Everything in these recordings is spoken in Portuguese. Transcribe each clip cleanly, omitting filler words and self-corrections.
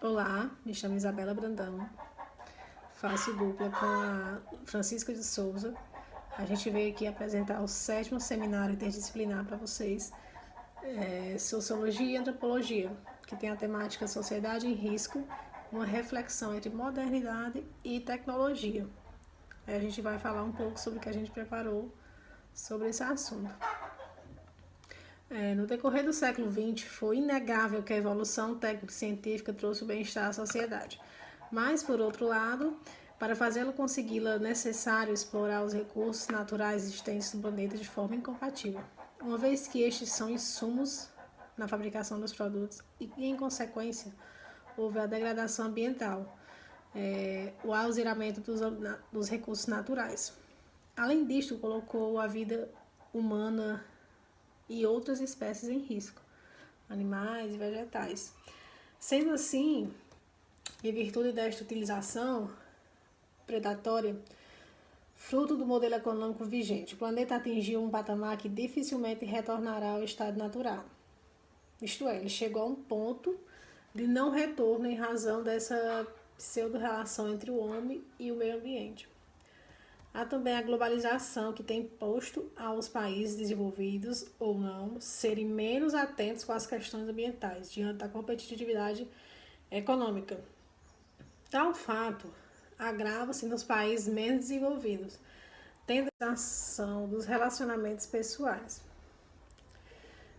Olá, me chamo Isabela Brandão, faço dupla com a Francisca de Souza. A gente veio aqui apresentar o 7º seminário interdisciplinar para vocês, Sociologia e Antropologia, que tem a temática Sociedade em Risco, uma reflexão entre modernidade e tecnologia. Aí a gente vai falar um pouco sobre o que a gente preparou sobre esse assunto. No decorrer do século XX, foi inegável que a evolução técnico-científica trouxe o bem-estar à sociedade. Mas, por outro lado, para fazê-lo consegui-la, é necessário explorar os recursos naturais existentes no planeta de forma incompatível, uma vez que estes são insumos na fabricação dos produtos e, em consequência, houve a degradação ambiental, o auseramento dos recursos naturais. Além disto, colocou a vida humana e outras espécies em risco, animais e vegetais. Sendo assim, em virtude desta utilização predatória, fruto do modelo econômico vigente, o planeta atingiu um patamar que dificilmente retornará ao estado natural. Isto é, ele chegou a um ponto de não retorno em razão dessa pseudo-relação entre o homem e o meio ambiente. Há também a globalização, que tem posto aos países desenvolvidos ou não serem menos atentos com as questões ambientais diante da competitividade econômica. Tal fato agrava-se nos países menos desenvolvidos, tendo a ação dos relacionamentos pessoais.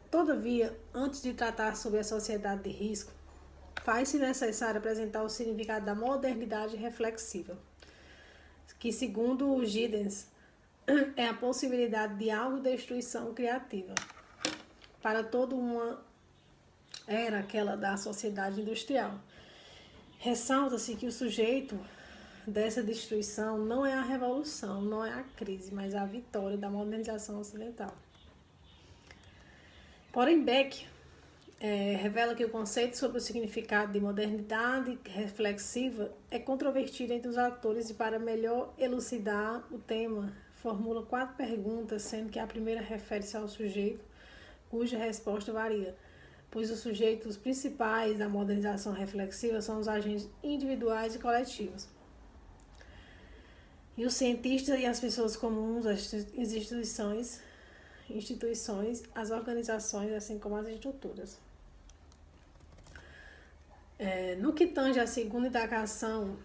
Todavia, antes de tratar sobre a sociedade de risco, faz-se necessário apresentar o significado da modernidade reflexiva, que, segundo Giddens, é a possibilidade de autodestruição criativa. Para toda uma era aquela da sociedade industrial. Ressalta-se que o sujeito dessa destruição não é a revolução, não é a crise, mas a vitória da modernização ocidental. Porém, Beck revela que o conceito sobre o significado de modernidade reflexiva é controvertido entre os autores e, para melhor elucidar o tema, formula 4 perguntas, sendo que a primeira refere-se ao sujeito, cuja resposta varia, pois os sujeitos principais da modernização reflexiva são os agentes individuais e coletivos. E os cientistas e as pessoas comuns, as instituições, as organizações, assim como as estruturas. No que tange à segunda indagação,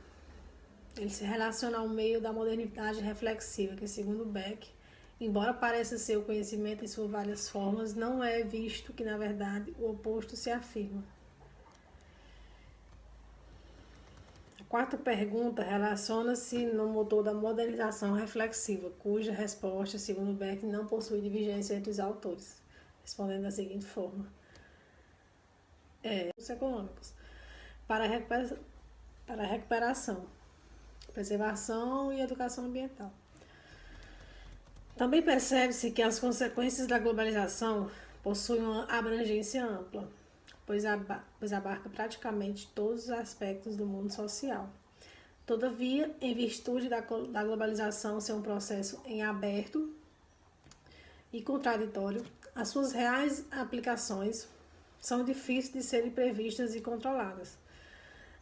ele se relaciona ao meio da modernidade reflexiva, que, segundo Beck, embora pareça ser o conhecimento em suas várias formas, não é visto que, na verdade, o oposto se afirma. A quarta pergunta relaciona-se no motor da modernização reflexiva, cuja resposta, segundo Beck, não possui divergência entre os autores, respondendo da seguinte forma. Os econômicos. Para a recuperação, preservação e educação ambiental. Também percebe-se que as consequências da globalização possuem uma abrangência ampla, pois abarca praticamente todos os aspectos do mundo social. Todavia, em virtude da globalização ser um processo em aberto e contraditório, as suas reais aplicações são difíceis de serem previstas e controladas.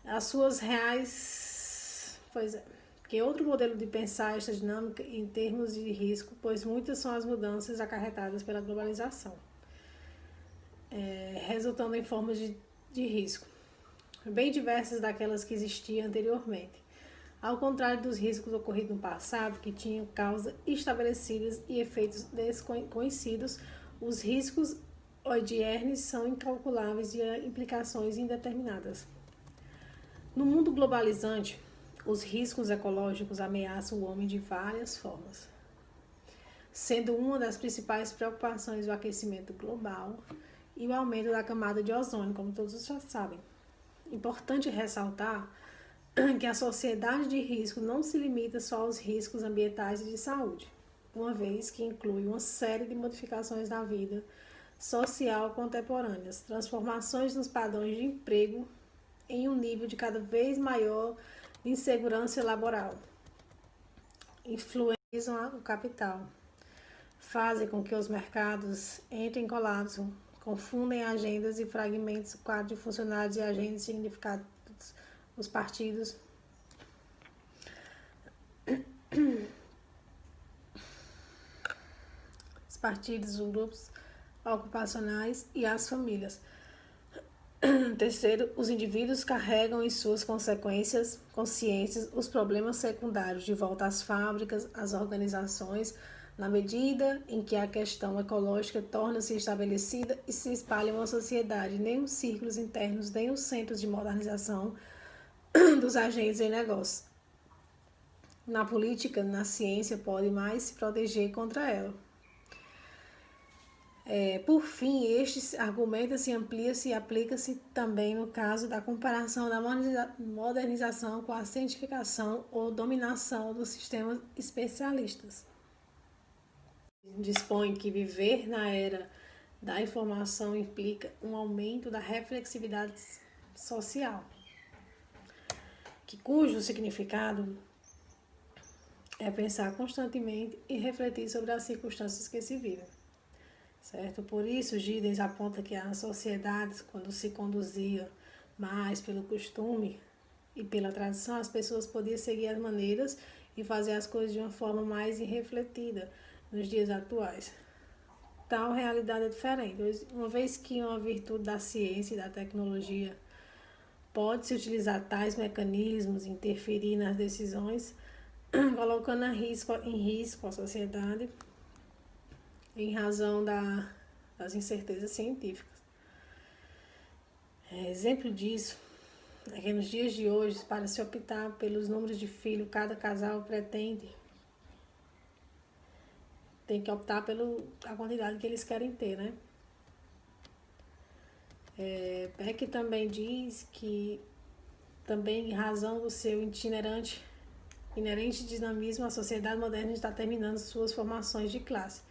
As suas reais... que outro modelo de pensar esta dinâmica em termos de risco, pois muitas são as mudanças acarretadas pela globalização, resultando em formas de risco, bem diversas daquelas que existiam anteriormente. Ao contrário dos riscos ocorridos no passado, que tinham causas estabelecidas e efeitos desconhecidos, os riscos odiernos são incalculáveis e implicações indeterminadas. No mundo globalizante, os riscos ecológicos ameaçam o homem de várias formas, sendo uma das principais preocupações o aquecimento global e o aumento da camada de ozônio, como todos já sabem. Importante ressaltar que a sociedade de risco não se limita só aos riscos ambientais e de saúde, uma vez que inclui uma série de modificações na vida social contemporâneas, transformações nos padrões de emprego em um nível de cada vez maior de insegurança laboral, influenciam o capital, fazem com que os mercados entrem em colapso, confundem agendas e fragmentos o quadro de funcionários e agentes significativos os partidos, os grupos ocupacionais e as famílias. Terceiro, os indivíduos carregam em suas consciências os problemas secundários de volta às fábricas, às organizações, na medida em que a questão ecológica torna-se estabelecida e se espalha em uma sociedade, nem os círculos internos, nem os centros de modernização dos agentes em negócio. Na política, na ciência, pode mais se proteger contra ela. Por fim, este argumenta-se, amplia-se e aplica-se também no caso da comparação da modernização com a cientificação ou dominação dos sistemas especialistas. Dispõe que viver na era da informação implica um aumento da reflexividade social, cujo significado é pensar constantemente e refletir sobre as circunstâncias que se vivem. Certo? Por isso, Giddens aponta que as sociedades, quando se conduzia mais pelo costume e pela tradição, as pessoas podiam seguir as maneiras e fazer as coisas de uma forma mais irrefletida nos dias atuais. Tal realidade é diferente, uma vez que uma virtude da ciência e da tecnologia pode-se utilizar tais mecanismos e interferir nas decisões, colocando em risco a sociedade, em razão das incertezas científicas. Exemplo disso é que nos dias de hoje, para se optar pelos números de filhos, cada casal tem que optar pela quantidade que eles querem ter, né? Beck também diz que, também em razão do seu inerente dinamismo, a sociedade moderna está terminando suas formações de classe.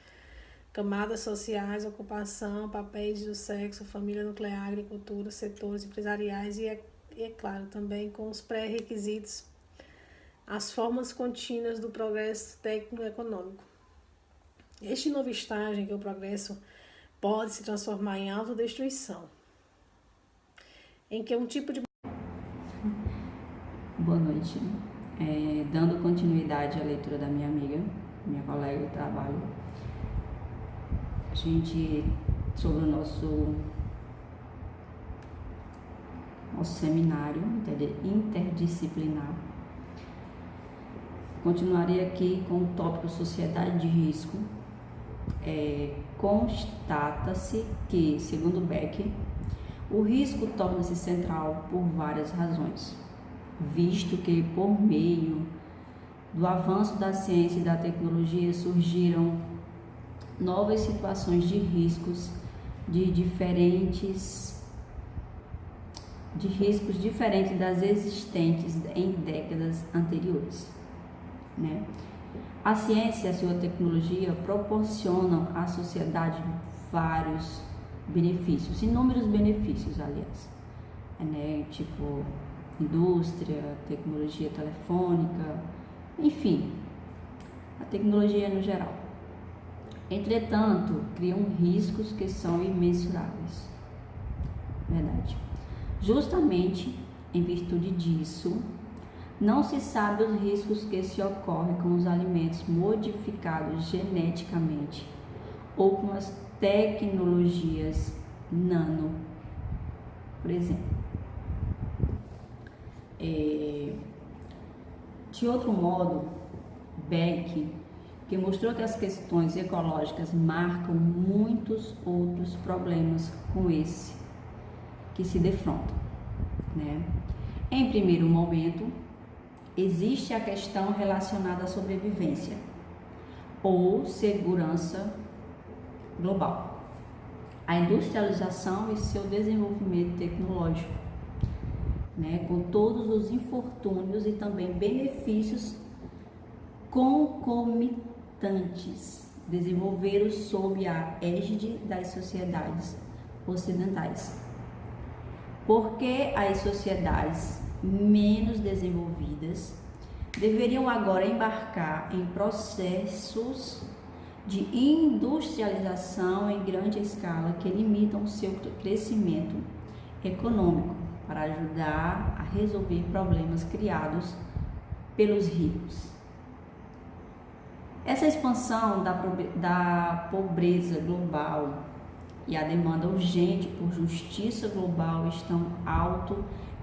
Camadas sociais, ocupação, papéis do sexo, família nuclear, agricultura, setores empresariais e é claro, também com os pré-requisitos, as formas contínuas do progresso técnico-econômico. Este novo estágio em que o progresso pode se transformar em autodestruição, em que um tipo de... Boa noite. Dando continuidade à leitura da minha amiga, minha colega de trabalho, a gente, sobre o nosso seminário interdisciplinar, continuaria aqui com o tópico Sociedade de Risco. Constata-se que, segundo Beck, o risco torna-se central por várias razões, visto que, por meio do avanço da ciência e da tecnologia, surgiram novas situações de riscos diferentes das existentes em décadas anteriores, né? A ciência e a sua tecnologia proporcionam à sociedade vários benefícios, inúmeros benefícios, aliás, né? Tipo indústria, tecnologia telefônica, enfim, a tecnologia no geral. Entretanto, criam riscos que são imensuráveis, verdade. Justamente em virtude disso, não se sabe os riscos que se ocorrem com os alimentos modificados geneticamente ou com as tecnologias nano, por exemplo. De outro modo, Beck, que mostrou que as questões ecológicas marcam muitos outros problemas com esse que se defrontam, né? Em primeiro momento, existe a questão relacionada à sobrevivência ou segurança global, a industrialização e seu desenvolvimento tecnológico, né, com todos os infortúnios e também benefícios concomitantes desenvolveram sob a égide das sociedades ocidentais. Porque as sociedades menos desenvolvidas deveriam agora embarcar em processos de industrialização em grande escala que limitam seu crescimento econômico, para ajudar a resolver problemas criados pelos ricos. Essa expansão da pobreza global e a demanda urgente por justiça global estão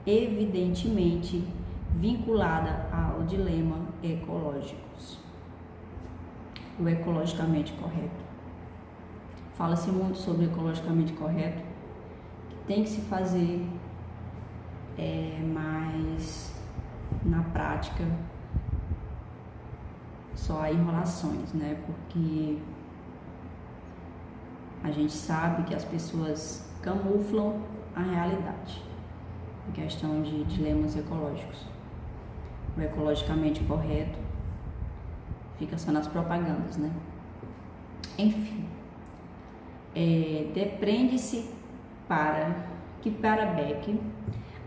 evidentemente vinculada ao dilema ecológicos. O ecologicamente correto. Fala-se muito sobre o ecologicamente correto, que tem que se fazer mas na prática só há enrolações, né? Porque a gente sabe que as pessoas camuflam a realidade em questão de dilemas ecológicos. O ecologicamente correto fica só nas propagandas, né? Enfim, depreende-se que para Beck,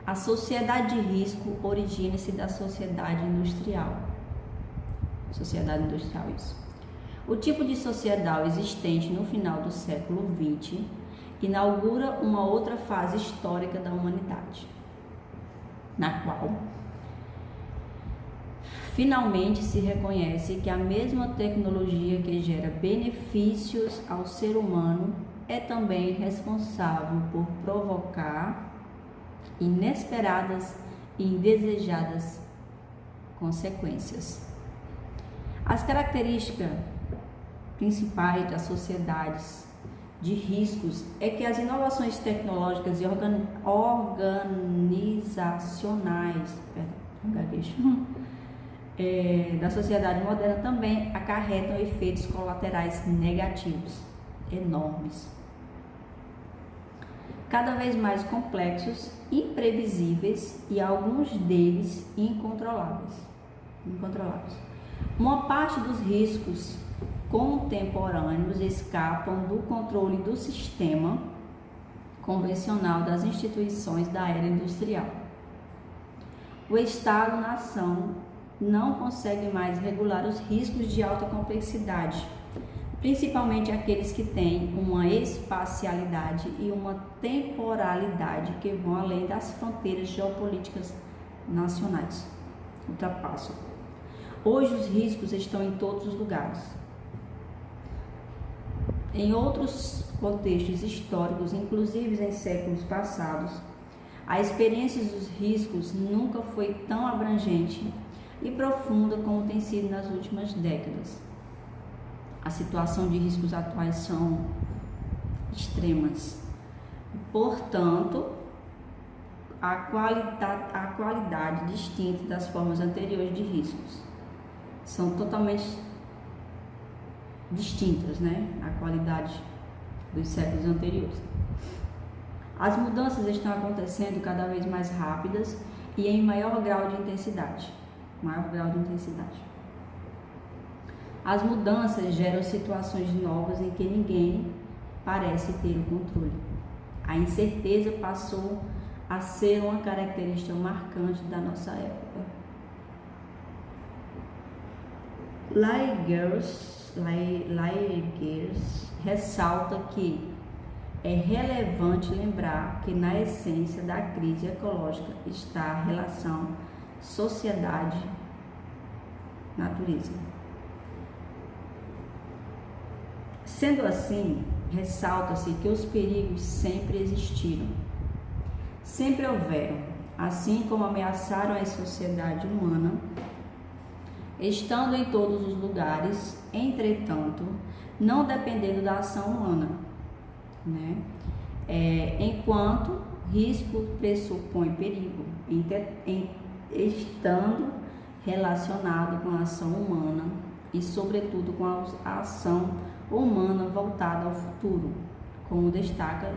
a sociedade de risco origina-se da sociedade industrial. Sociedade industrial, isso. O tipo de sociedade existente no final do século XX inaugura uma outra fase histórica da humanidade, na qual finalmente se reconhece que a mesma tecnologia que gera benefícios ao ser humano é também responsável por provocar inesperadas e indesejadas consequências. As características principais das sociedades de riscos é que as inovações tecnológicas e organizacionais da sociedade moderna também acarretam efeitos colaterais negativos enormes, cada vez mais complexos, imprevisíveis e alguns deles incontroláveis. Uma parte dos riscos contemporâneos escapam do controle do sistema convencional das instituições da era industrial. O Estado-nação não consegue mais regular os riscos de alta complexidade, principalmente aqueles que têm uma espacialidade e uma temporalidade que vão além das fronteiras geopolíticas nacionais. Ultrapassam. Hoje os riscos estão em todos os lugares. Em outros contextos históricos, inclusive em séculos passados, a experiência dos riscos nunca foi tão abrangente e profunda como tem sido nas últimas décadas. A situação de riscos atuais são extremas. Portanto, a qualidade distinta das formas anteriores de riscos são totalmente distintas, né? A qualidade dos séculos anteriores. As mudanças estão acontecendo cada vez mais rápidas e em maior grau de intensidade. As mudanças geram situações novas em que ninguém parece ter o controle. A incerteza passou a ser uma característica marcante da nossa época. Liegers ressalta que é relevante lembrar que na essência da crise ecológica está a relação sociedade-natureza. Sendo assim, ressalta-se que os perigos sempre existiram, sempre houveram, assim como ameaçaram a sociedade humana, estando em todos os lugares, entretanto, não dependendo da ação humana, né? Enquanto risco pressupõe perigo, estando relacionado com a ação humana e, sobretudo, com a ação humana voltada ao futuro, como destaca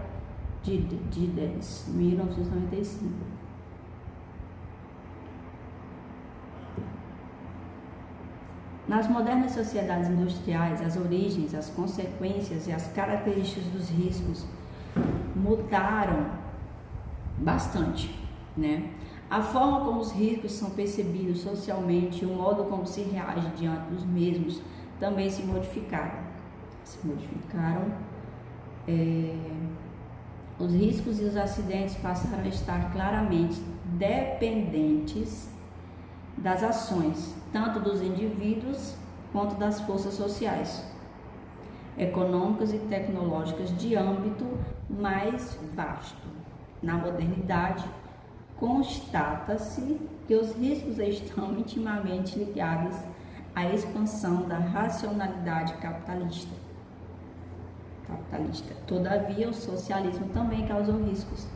Dides, 1995. Nas modernas sociedades industriais, as origens, as consequências e as características dos riscos mudaram bastante, né? A forma como os riscos são percebidos socialmente e o modo como se reage diante dos mesmos também se modificaram. os riscos e os acidentes passaram a estar claramente dependentes das ações, tanto dos indivíduos quanto das forças sociais, econômicas e tecnológicas de âmbito mais vasto. Na modernidade, constata-se que os riscos estão intimamente ligados à expansão da racionalidade capitalista. Todavia, o socialismo também causou riscos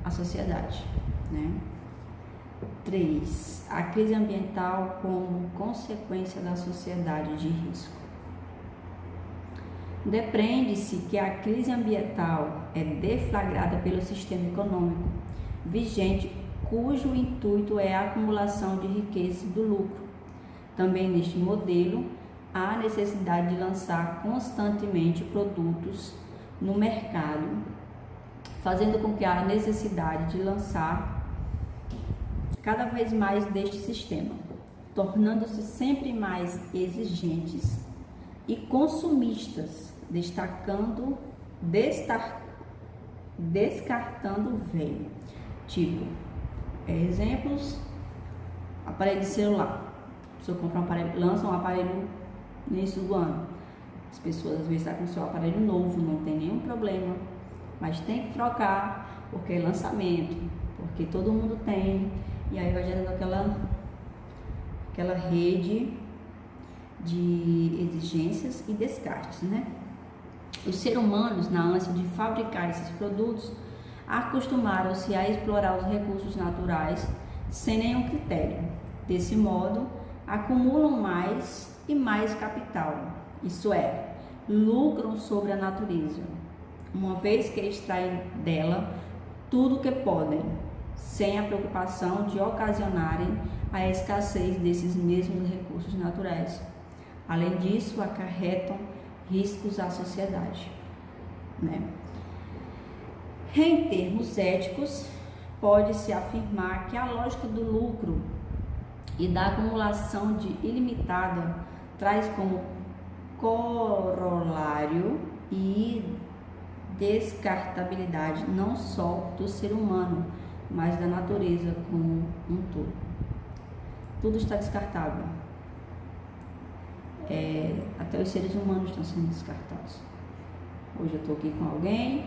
à sociedade, né? 3. A crise ambiental como consequência da sociedade de risco. Depreende-se que a crise ambiental é deflagrada pelo sistema econômico vigente, cujo intuito é a acumulação de riqueza e do lucro. Também neste modelo, há necessidade de lançar constantemente produtos no mercado, fazendo com que a necessidade de lançar cada vez mais deste sistema, tornando-se sempre mais exigentes e consumistas, descartando o velho. Tipo, exemplos, aparelho de celular. Se eu comprar um aparelho, lança um aparelho no início do ano, as pessoas às vezes estão com o seu aparelho novo, não tem nenhum problema, mas tem que trocar porque é lançamento, porque todo mundo tem, e aí vai gerando aquela rede de exigências e descartes, né? Os seres humanos, na ânsia de fabricar esses produtos, acostumaram-se a explorar os recursos naturais sem nenhum critério. Desse modo, acumulam mais e mais capital, isso é, lucram sobre a natureza, uma vez que extraem dela tudo o que podem, sem a preocupação de ocasionarem a escassez desses mesmos recursos naturais. Além disso, acarretam riscos à sociedade, né? Em termos éticos, pode-se afirmar que a lógica do lucro e da acumulação de ilimitada traz como corolário e descartabilidade não só do ser humano, mas da natureza como um todo. Tudo está descartável. Até os seres humanos estão sendo descartados. Hoje eu estou aqui com alguém,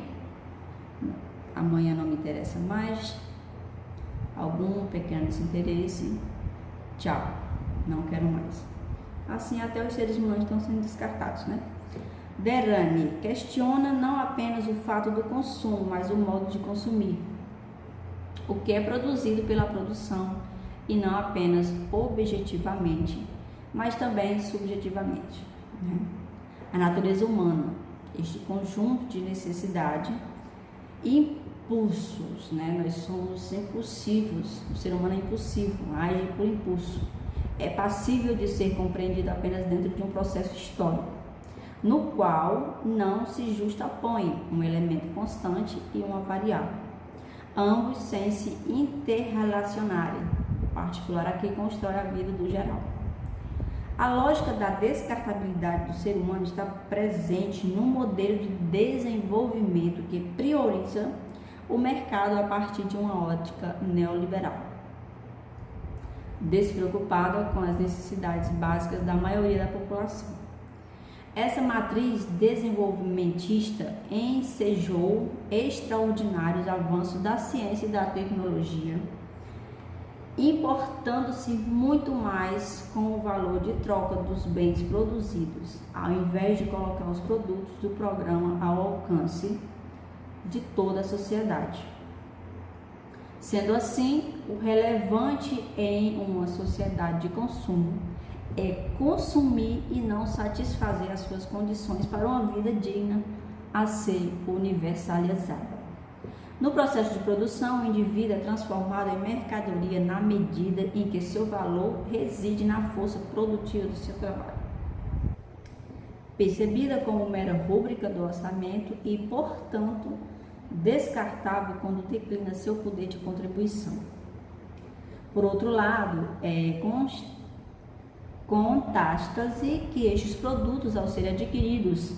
amanhã não me interessa mais, algum pequeno desinteresse, tchau, não quero mais. Assim até os seres humanos estão sendo descartados, né? Derrame questiona não apenas o fato do consumo, mas o modo de consumir, o que é produzido pela produção, e não apenas objetivamente, mas também subjetivamente, né? A natureza humana, este conjunto de necessidade e impulsos, né? Nós somos impulsivos, o ser humano é impulsivo, age por impulso, é passível de ser compreendido apenas dentro de um processo histórico, no qual não se justapõe um elemento constante e uma variável, ambos sem se interrelacionarem, o particular aqui constrói a vida do geral. A lógica da descartabilidade do ser humano está presente no modelo de desenvolvimento que prioriza o mercado a partir de uma ótica neoliberal, despreocupada com as necessidades básicas da maioria da população. Essa matriz desenvolvimentista ensejou extraordinários avanços da ciência e da tecnologia, importando-se muito mais com o valor de troca dos bens produzidos, ao invés de colocar os produtos do programa ao alcance de toda a sociedade. Sendo assim, o relevante em uma sociedade de consumo é consumir e não satisfazer as suas condições para uma vida digna a ser universalizada. No processo de produção, o indivíduo é transformado em mercadoria na medida em que seu valor reside na força produtiva do seu trabalho, percebida como mera rúbrica do orçamento e, portanto, descartável quando declina seu poder de contribuição. Por outro lado, constata-se que estes produtos, ao serem adquiridos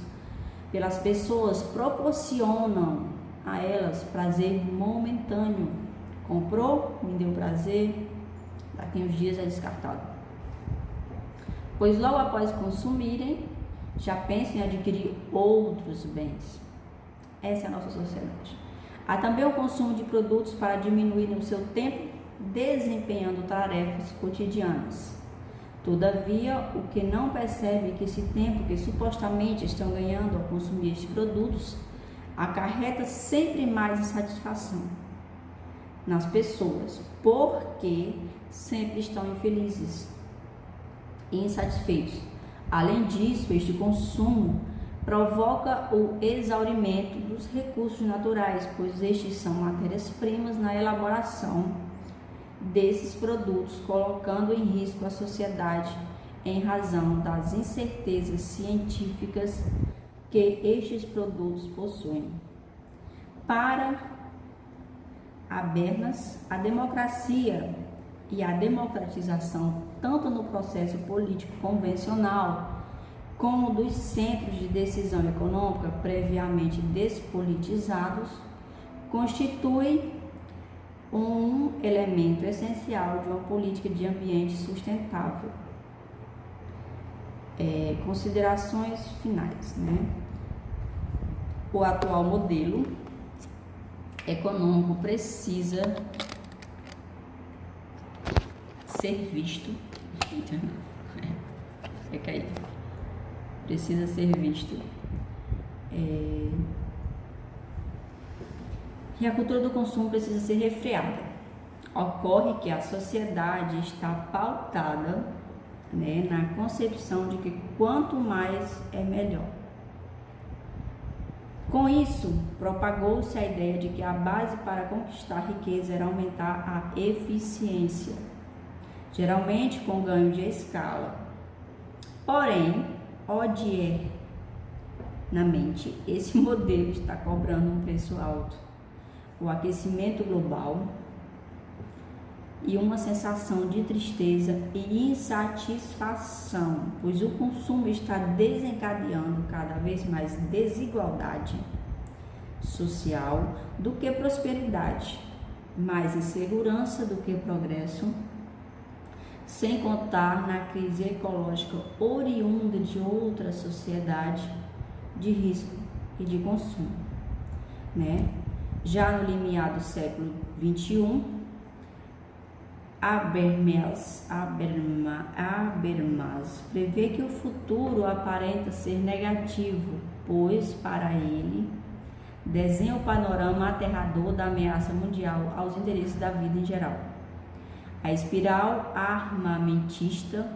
pelas pessoas, proporcionam a elas prazer momentâneo. Comprou, me deu prazer, daqui uns dias é descartado. Pois logo após consumirem, já pensam em adquirir outros bens. Essa é a nossa sociedade. Há também o consumo de produtos para diminuir o seu tempo desempenhando tarefas cotidianas. Todavia, o que não percebe é que esse tempo que supostamente estão ganhando ao consumir estes produtos acarreta sempre mais insatisfação nas pessoas, porque sempre estão infelizes e insatisfeitos. Além disso, este consumo provoca o exaurimento dos recursos naturais, pois estes são matérias-primas na elaboração desses produtos, colocando em risco a sociedade em razão das incertezas científicas que estes produtos possuem. Para Habermas, a democracia e a democratização, tanto no processo político convencional como dos centros de decisão econômica previamente despolitizados, constituem um elemento essencial de uma política de ambiente sustentável. Considerações finais, né? O atual modelo econômico precisa ser visto. Precisa ser visto. E a cultura do consumo precisa ser refreada. Ocorre que a sociedade está pautada, né, na concepção de que quanto mais é melhor. Com isso, propagou-se a ideia de que a base para conquistar a riqueza era aumentar a eficiência, geralmente com ganho de escala. Porém, odiernamente, esse modelo está cobrando um preço alto. O aquecimento global e uma sensação de tristeza e insatisfação, pois o consumo está desencadeando cada vez mais desigualdade social do que prosperidade, mais insegurança do que progresso, sem contar na crise ecológica oriunda de outra sociedade de risco e de consumo, né? Já no limiar do século XXI, Habermas prevê que o futuro aparenta ser negativo, pois, para ele, desenha o panorama aterrador da ameaça mundial aos interesses da vida em geral. A espiral armamentista,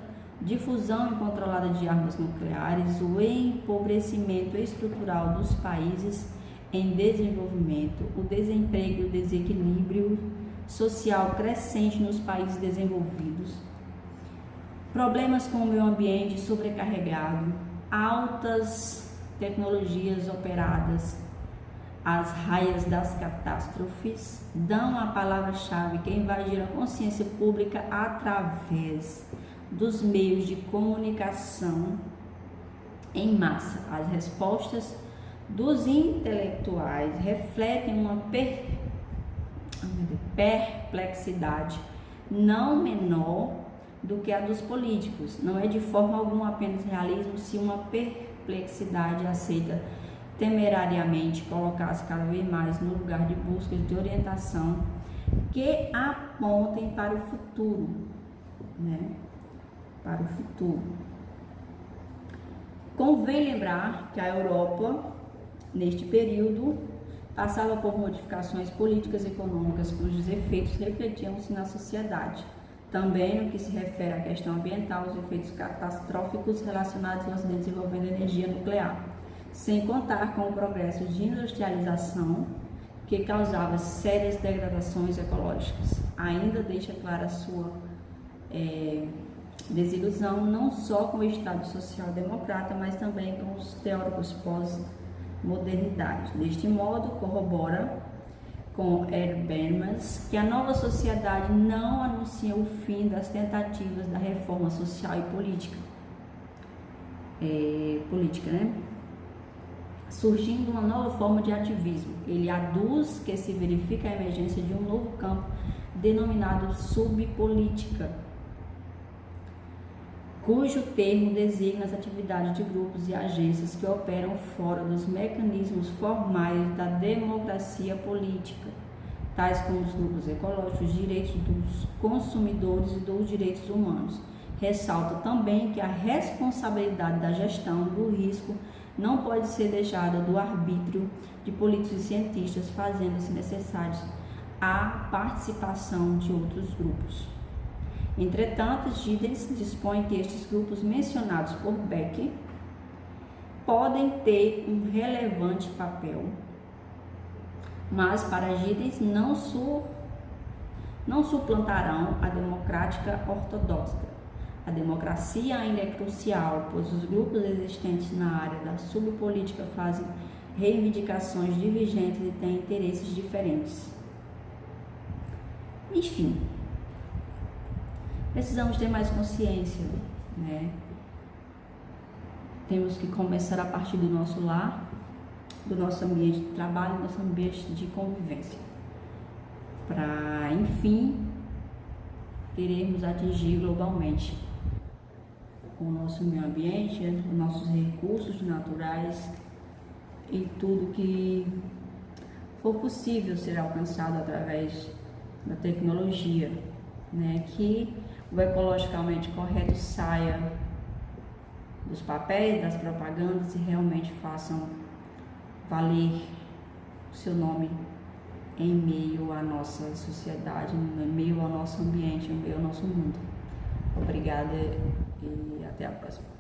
difusão incontrolada de armas nucleares, o empobrecimento estrutural dos países em desenvolvimento, o desemprego e o desequilíbrio social crescente nos países desenvolvidos, problemas com o meio ambiente sobrecarregado, altas tecnologias operadas, as raias das catástrofes, dão a palavra-chave que invadir a consciência pública através dos meios de comunicação em massa. As respostas dos intelectuais refletem uma perplexidade não menor do que a dos políticos. Não é de forma alguma apenas realismo se uma perplexidade aceita temerariamente colocar-se cada vez mais no lugar de busca de orientação que apontem para o futuro, né? Para o futuro. Convém lembrar que a Europa, neste período, passava por modificações políticas e econômicas cujos efeitos refletiam-se na sociedade. Também no que se refere à questão ambiental, os efeitos catastróficos relacionados aos desenvolvendo energia nuclear, sem contar com o progresso de industrialização que causava sérias degradações ecológicas. Ainda deixa clara a sua desilusão não só com o Estado social-democrata, mas também com os teóricos pós-modernidade. Deste modo, corrobora com Habermas que a nova sociedade não anuncia o fim das tentativas da reforma social e política, né? surgindo uma nova forma de ativismo. Ele aduz que se verifica a emergência de um novo campo denominado subpolítica, cujo termo designa as atividades de grupos e agências que operam fora dos mecanismos formais da democracia política, tais como os grupos ecológicos, os direitos dos consumidores e dos direitos humanos. Ressalta também que a responsabilidade da gestão do risco não pode ser deixada do arbítrio de políticos e cientistas, fazendo-se necessários a participação de outros grupos. Entretanto, Giddens dispõe que estes grupos mencionados por Beck podem ter um relevante papel, mas para Giddens não suplantarão a democrática ortodoxa. A democracia ainda é crucial, pois os grupos existentes na área da subpolítica fazem reivindicações divergentes e têm interesses diferentes. Enfim, precisamos ter mais consciência, né? Temos que começar a partir do nosso lar, do nosso ambiente de trabalho, do nosso ambiente de convivência, para, enfim, querermos atingir globalmente o nosso meio ambiente, os nossos recursos naturais e tudo que for possível ser alcançado através da tecnologia, né? Que o ecologicamente correto saia dos papéis, das propagandas e realmente façam valer o seu nome em meio à nossa sociedade, em meio ao nosso ambiente, em meio ao nosso mundo. Obrigada e até a próxima.